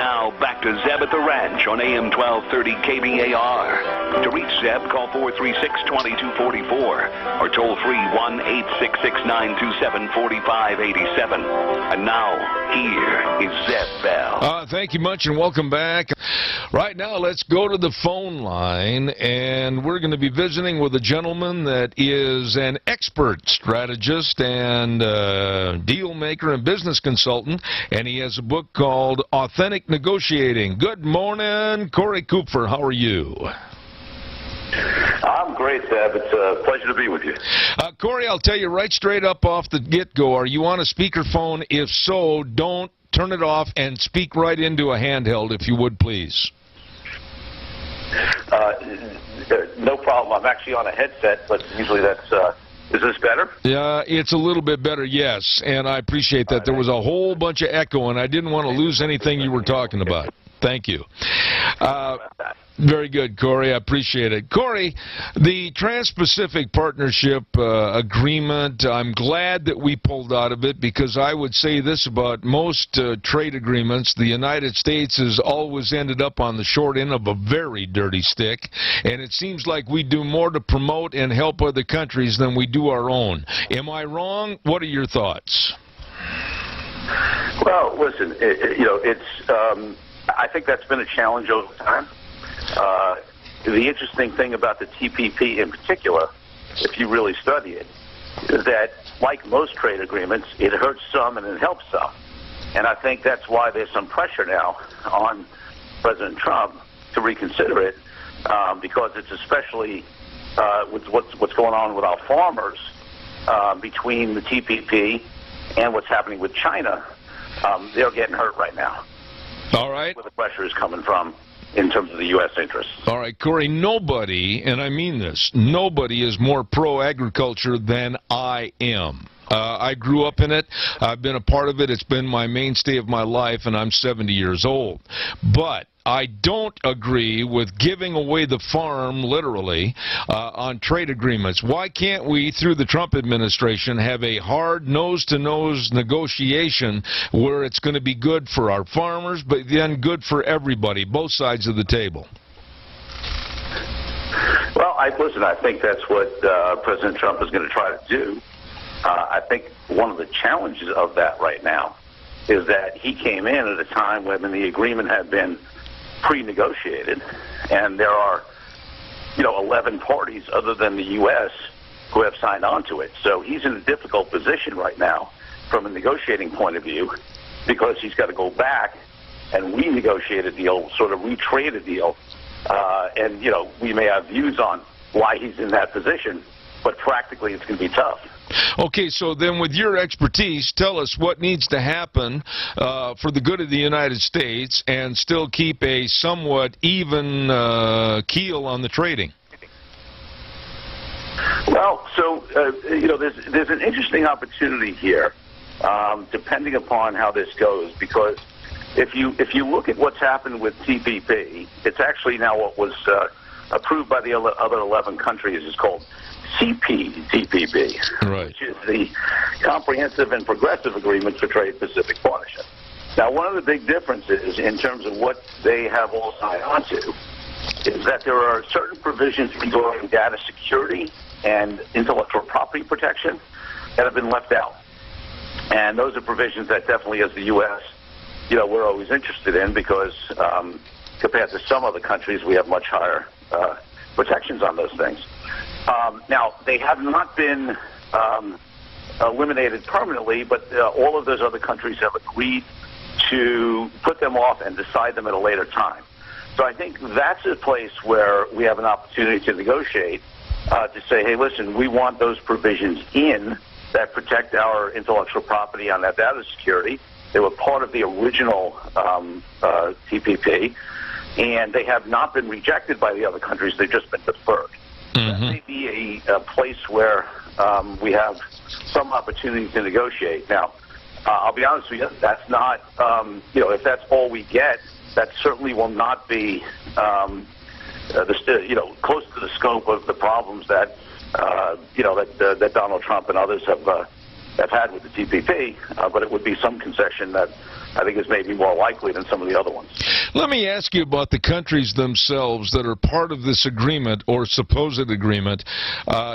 now, back to Zeb at the Ranch on AM 1230 KBAR. To reach Zeb, call 436-2244 or toll free 1-866-927-4587. And now, here is Zeb Bell. Thank you much and welcome back. Right now, let's go to the phone line, and we're going to be visiting with a gentleman that is an expert strategist and deal maker and business consultant, and he has a book called Authentic Negotiating. Good morning, Corey Kupfer. How are you? I'm great, Zeb. It's a pleasure to be with you. Corey, I'll tell you right straight up off the get-go, are you on a speakerphone? If so, don't turn it off and speak right into a handheld, if you would, please. No problem. I'm actually on a headset, but usually that's... is this better? Yeah, it's a little bit better, yes, and I appreciate that. There was a whole bunch of echo, and I didn't want to lose anything you were talking about. Thank you. Very good, Corey. I appreciate it. Corey, the Trans-Pacific Partnership Agreement, I'm glad that we pulled out of it, because I would say this about most trade agreements: the United States has always ended up on the short end of a very dirty stick, and it seems like we do more to promote and help other countries than we do our own. Am I wrong? What are your thoughts? Well, listen, I think that's been a challenge over time. The interesting thing about the TPP in particular, if you really study it, is that, like most trade agreements, it hurts some and it helps some. And I think that's why there's some pressure now on President Trump to reconsider it, because it's especially with what's going on with our farmers between the TPP and what's happening with China. They're getting hurt right now. All right. Where the pressure is coming from in terms of the U.S. interests. All right, Corey, nobody, and I mean this, nobody is more pro-agriculture than I am. I grew up in it. I've been a part of it. It's been my mainstay of my life, and I'm 70 years old. But I don't agree with giving away the farm, literally, on trade agreements. Why can't we, through the Trump administration, have a hard nose-to-nose negotiation where it's going to be good for our farmers, but then good for everybody, both sides of the table? Well, listen, I think that's what President Trump is going to try to do. I think one of the challenges of that right now is that he came in at a time when the agreement had been pre-negotiated, and there are, 11 parties other than the U.S. who have signed on to it. So he's in a difficult position right now from a negotiating point of view, because he's got to go back and renegotiate a deal, sort of retrade a deal. And, we may have views on why he's in that position, but practically it's going to be tough. Okay, so then with your expertise, tell us what needs to happen for the good of the United States and still keep a somewhat even keel on the trading. Well, so, there's an interesting opportunity here, depending upon how this goes, because if you look at what's happened with TPP, it's actually now what was approved by the other 11 countries is called CPTPP, right, which is the Comprehensive and Progressive Agreement for Trade-Pacific Partnership. Now, one of the big differences in terms of what they have all signed on to is that there are certain provisions regarding data security and intellectual property protection that have been left out. And those are provisions that definitely, as the U.S., we're always interested in, because compared to some other countries, we have much higher protections on those things. Now, they have not been eliminated permanently, but all of those other countries have agreed to put them off and decide them at a later time. So I think that's a place where we have an opportunity to negotiate, to say, hey, listen, we want those provisions in that protect our intellectual property on that data security. They were part of the original TPP, and they have not been rejected by the other countries. They've just been deferred. That may be a place where we have some opportunity to negotiate. Now, I'll be honest with you, that's not, if that's all we get, that certainly will not be, close to the scope of the problems that, that Donald Trump and others have had with the TPP, but it would be some concession that I think is maybe more likely than some of the other ones. Let me ask you about the countries themselves that are part of this agreement or supposed agreement.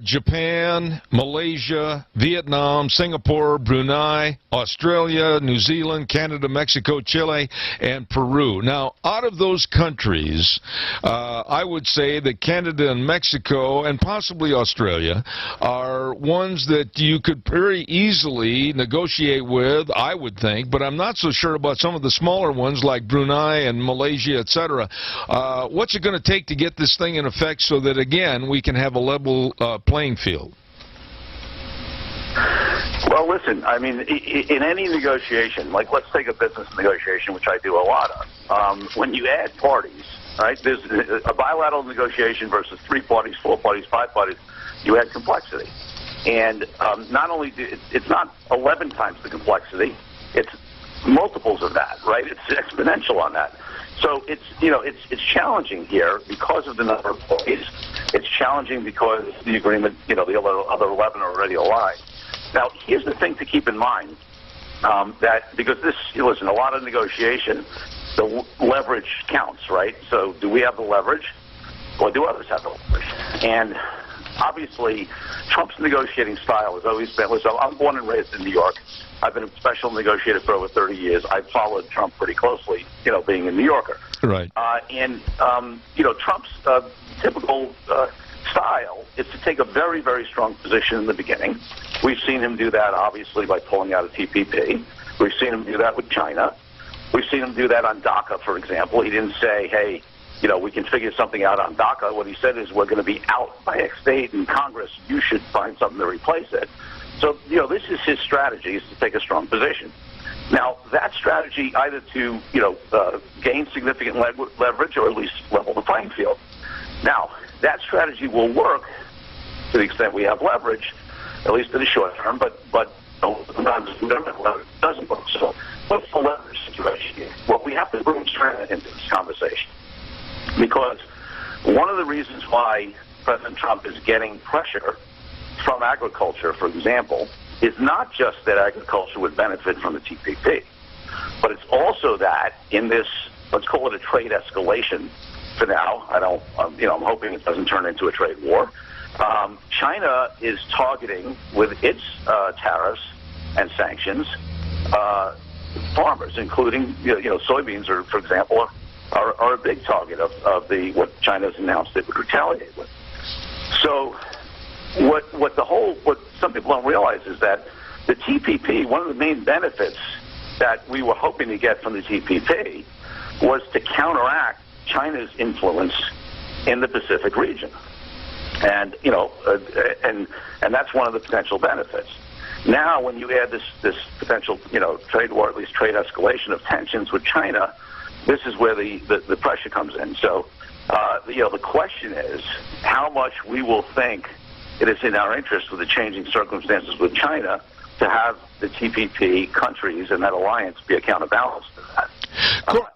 Japan, Malaysia, Vietnam, Singapore, Brunei, Australia, New Zealand, Canada, Mexico, Chile, and Peru. Now, out of those countries, I would say that Canada and Mexico and possibly Australia are ones that you could very easily negotiate with, I would think, but I'm not so sure about some of the smaller ones like Brunei and Malaysia, etc. What's it going to take to get this thing in effect so that, again, we can have a level playing field? Well, listen, I mean, in any negotiation, like let's take a business negotiation, which I do a lot of, when you add parties, right, there's a bilateral negotiation versus 3 parties, 4 parties, 5 parties, you add complexity. And not only, it's not 11 times the complexity, it's multiples of that, right? It's exponential on that. So it's challenging here because of the number of parties. It's challenging because the agreement, the other 11 are already aligned. Now, here's the thing to keep in mind, that because listen, a lot of negotiation, the leverage counts, right? So do we have the leverage or do others have the leverage? And obviously, Trump's negotiating style has always been, listen, I'm born and raised in New York. I've been a special negotiator for over 30 years. I've followed Trump pretty closely, being a New Yorker. Right. Trump's typical style is to take a very, very strong position in the beginning. We've seen him do that, obviously, by pulling out of TPP. We've seen him do that with China. We've seen him do that on DACA, for example. He didn't say, hey, we can figure something out on DACA. What he said is we're going to be out by X date in Congress. You should find something to replace it. So, this is his strategy, is to take a strong position. Now, that strategy either to, gain significant leverage or at least level the playing field. Now, that strategy will work to the extent we have leverage, at least in the short term, but sometimes leverage doesn't work. So what's the leverage situation here? Well, we have to bring China into this conversation because one of the reasons why President Trump is getting pressure from agriculture, for example, is not just that agriculture would benefit from the TPP, but it's also that in this, let's call it a trade escalation for now. I'm hoping it doesn't turn into a trade war. China is targeting with its tariffs and sanctions farmers, including soybeans, are, for example, are a big target of what China's announced it would retaliate with. So what some people don't realize is that the TPP, one of the main benefits that we were hoping to get from the TPP was to counteract China's influence in the Pacific region. And, and that's one of the potential benefits. Now, when you add this potential, trade war, at least trade escalation of tensions with China, this is where the pressure comes in. So, the question is how much we will think it is in our interest with the changing circumstances with China to have the TPP countries and that alliance be a counterbalance to that.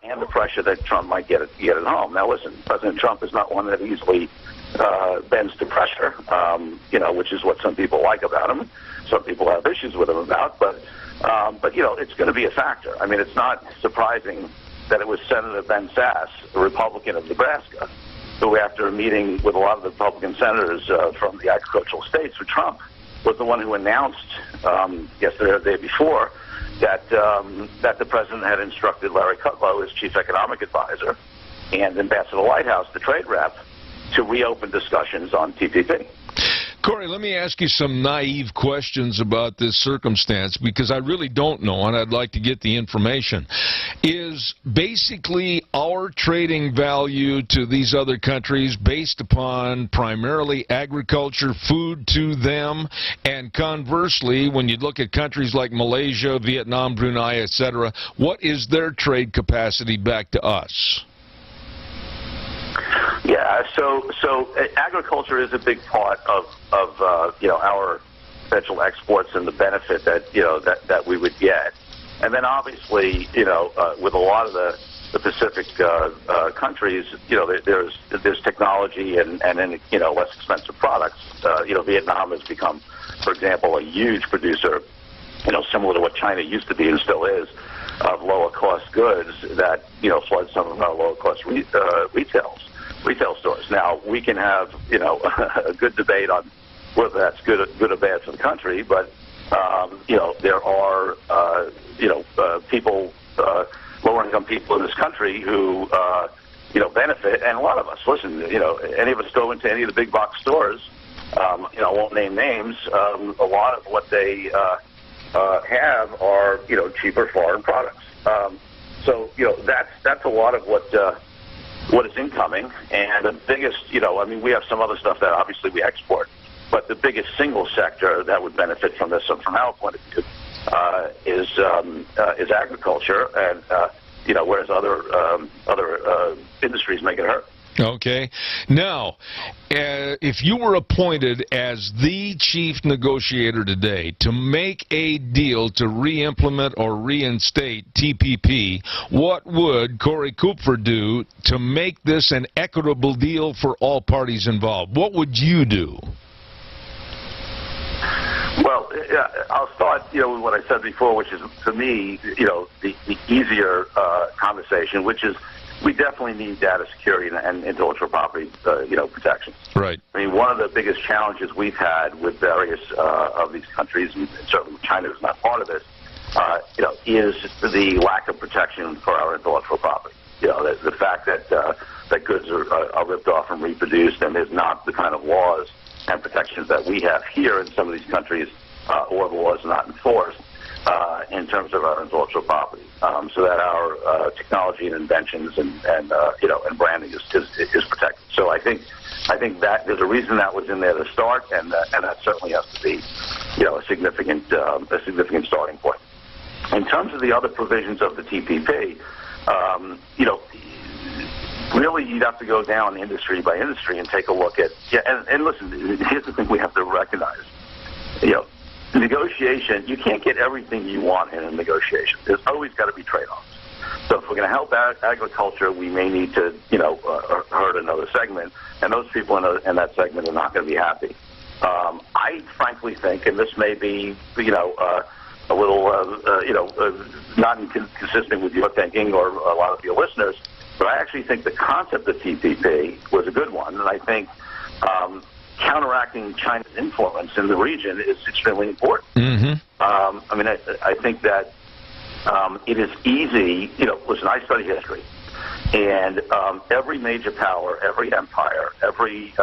And the pressure that Trump might get at home. Now, listen, President Trump is not one that easily bends to pressure, which is what some people like about him. Some people have issues with him about, but it's going to be a factor. I mean, it's not surprising that it was Senator Ben Sasse, a Republican of Nebraska, who, after a meeting with a lot of the Republican senators from the agricultural states with Trump, was the one who announced yesterday or the day before that the president had instructed Larry Kudlow, his chief economic advisor, and Ambassador Lighthouse, the trade rep, to reopen discussions on TPP. Corey, let me ask you some naive questions about this circumstance because I really don't know, and I'd like to get the information. Is basically our trading value to these other countries based upon primarily agriculture, food to them, and conversely, when you look at countries like Malaysia, Vietnam, Brunei, etc., what is their trade capacity back to us? Yeah, so agriculture is a big part of our potential exports and the benefit that we would get, and then obviously with a lot of the Pacific countries, there's technology and then less expensive products. Vietnam has become, for example, a huge producer, similar to what China used to be and still is, of lower cost goods that flood some of our lower cost retail stores. Now we can have a good debate on whether that's good or bad for the country, but there are people, lower income people in this country who benefit, and a lot of us. Listen, any of us go into any of the big box stores. I won't name names. A lot of what they have are cheaper foreign products. So that's a lot of what is incoming. And the biggest, we have some other stuff that obviously we export, but the biggest single sector that would benefit from this, from our point of view, is agriculture, and whereas other industries make it hurt. Okay. Now, if you were appointed as the chief negotiator today to make a deal to re-implement or reinstate TPP, what would Corey Kupfer do to make this an equitable deal for all parties involved? What would you do? Well, I'll start, with what I said before, which is, to me, the easier conversation, which is we definitely need data security and intellectual property, protections. Right. I mean, one of the biggest challenges we've had with various of these countries, and certainly China is not part of this, is the lack of protection for our intellectual property. The fact that goods are ripped off and reproduced, and there's not the kind of laws and protections that we have here in some of these countries, or the laws are not enforced in terms of our intellectual property, so that our technology and inventions and branding is protected. So I think that there's a reason that was in there to start, and that certainly has to be a significant starting point. In terms of the other provisions of the TPP, really, you'd have to go down industry by industry and take a look at. And listen, here's the thing we have to recognize. Negotiation, you can't get everything you want in a negotiation. There's always got to be trade-offs. So if we're going to help agriculture, we may need to, hurt another segment, and those people in that segment are not going to be happy. I frankly think, and this may be, a little, not inconsistent with your thinking or a lot of your listeners, but I actually think the concept of TPP was a good one, and I think counteracting China's influence in the region is extremely important. Mm-hmm. I think that it is easy. Listen, I study history, and every major power, every empire, every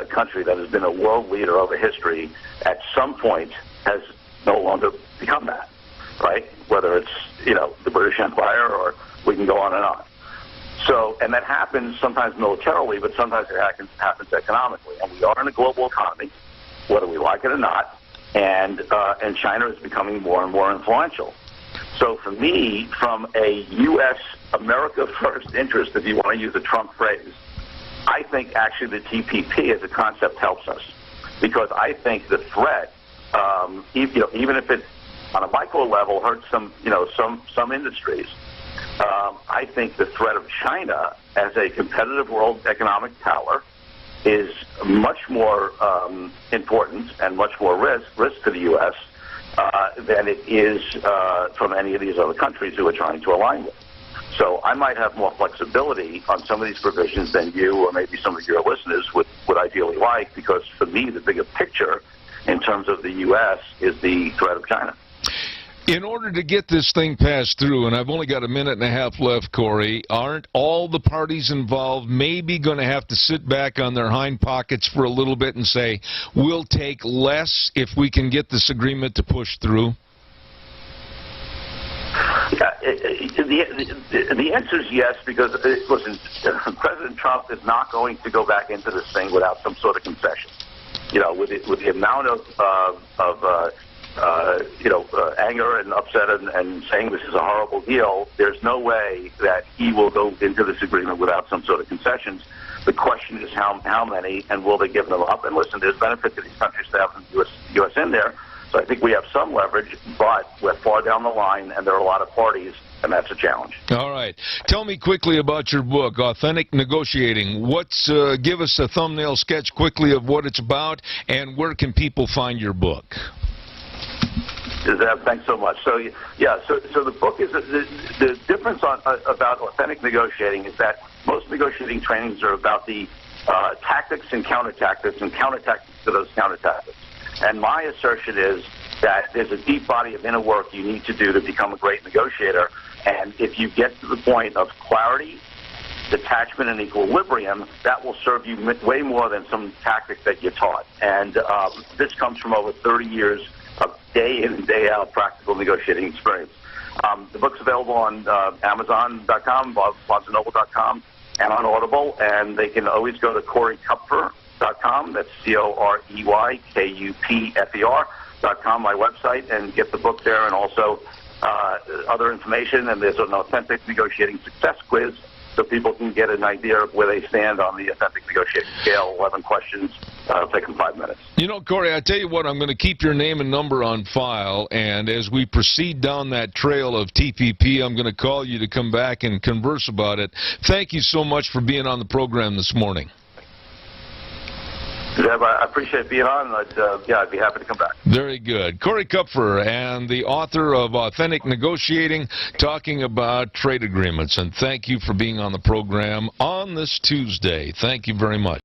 country that has been a world leader over history at some point has no longer become that, right? Whether it's, the British Empire, or we can go on and on. So, and that happens sometimes militarily, but sometimes it happens economically. And we are in a global economy, whether we like it or not, and China is becoming more and more influential. So for me, from a U.S. America first interest, if you want to use a Trump phrase, I think actually the TPP as a concept helps us, because I think the threat, even if it on a micro level hurts some industries, I think the threat of China as a competitive world economic power is much more important and much more risk to the U.S. Than it is from any of these other countries who are trying to align with. So I might have more flexibility on some of these provisions than you or maybe some of your listeners would ideally like, because for me the bigger picture in terms of the U.S. is the threat of China. In order to get this thing passed through, and I've only got a minute and a half left, Corey, aren't all the parties involved maybe going to have to sit back on their hind pockets for a little bit and say, we'll take less if we can get this agreement to push through? Yeah, the answer is yes, because, listen, President Trump is not going to go back into this thing without some sort of concession. With the amount of anger and upset and saying this is a horrible deal, there's no way that he will go into this agreement without some sort of concessions. The question is how many, and will they give them up? And listen, there's benefit to these countries to have the U.S. in there. So I think we have some leverage, but we're far down the line, and there are a lot of parties, and that's a challenge. All right. Tell me quickly about your book, Authentic Negotiating. Give us a thumbnail sketch quickly of what it's about, and where can people find your book? Zeb, thanks so much. So yeah, so the book is the difference about authentic negotiating is that most negotiating trainings are about the tactics and counter-tactics to those counter-tactics. And my assertion is that there's a deep body of inner work you need to do to become a great negotiator. And if you get to the point of clarity, detachment, and equilibrium, that will serve you way more than some tactics that you're taught. And this comes from over 30 years of day in and day out practical negotiating experience. The book's available on Amazon.com, BarnesandNoble.com, and on Audible. And they can always go to CoreyKupfer.com. That's CoreyKupfer.com, my website, and get the book there, and also other information. And there's an authentic negotiating success quiz, so people can get an idea of where they stand on the authentic negotiating scale. 11 questions. It'll take them 5 minutes. You know, Corey, I tell you what, I'm going to keep your name and number on file, and as we proceed down that trail of TPP, I'm going to call you to come back and converse about it. Thank you so much for being on the program this morning. Zeb, I appreciate being on. I'd be happy to come back. Very good. Corey Kupfer, and the author of Authentic Negotiating, talking about trade agreements. And thank you for being on the program on this Tuesday. Thank you very much.